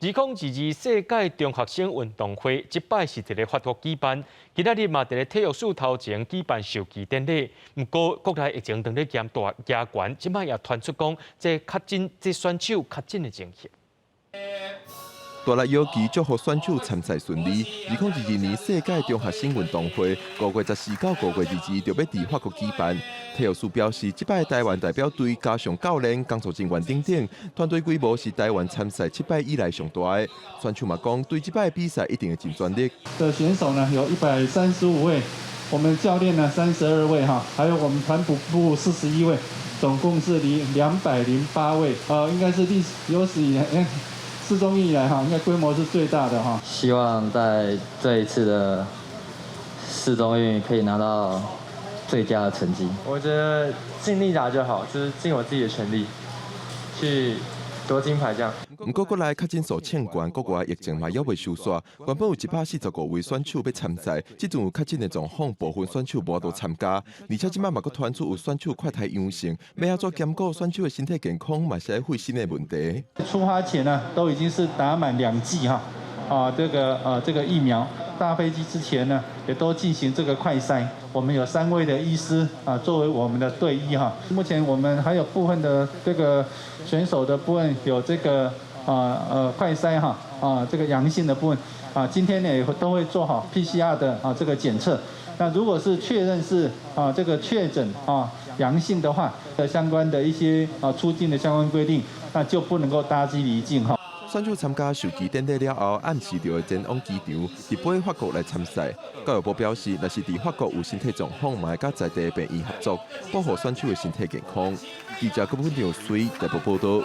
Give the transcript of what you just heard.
2022世界中学生运动会，即摆是伫咧法国举办，今仔日嘛伫咧体育署头前举办授旗典礼。不过，国内疫情当咧严大加悬，即摆也传出讲，这选手确诊的情形。大力邀旗祝福选手参赛顺利。2022年世界中学生运动会5月14到5月22就要伫法国举办。体育署表示，即摆台湾代表队加上教练、工作人员等等，团队规模是台湾参赛7摆以来上大的。选手嘛讲，对即摆比赛一定会尽全力。的选手呢有135位，我们教练呢32位哈，还有我们团补部41位，总共是208位，应该是有史以来。世中运以来哈，应该规模是最大的哈。希望在这一次的世中运可以拿到最佳的成绩。我觉得尽力打就好，就是尽我自己的全力去夺金牌这样。不过，国内确诊数欠悬，国外疫情嘛还未收煞。原本有145位选手要参赛，即阵有确诊的状况，部分选手无都参加。而且即摆嘛，佫传出有选手快太阳性，要安怎兼顾选手的身体健康，嘛是费心的问题。出发前呢，都已经是打满2剂哈，这个疫苗。搭飞机之前呢，也都进行这个快筛。我们有3位的医师作为我们的队医哈。目前我们还有部分的这个选手的部分有这个快筛哈这个阳性的部分今天呢也都会做好 PCR 的这个检测。那如果是确认是这个确诊阳性的话，相关的一些出境的相关规定，那就不能够搭机离境哈。选手参加授旗典礼了后，暗时就会前往机场，直飞法国来参赛。教育部表示，若是伫法国有身体状况，嘛会甲在地病院合作，保护选手的身体健康。记者郭本良随台北报道。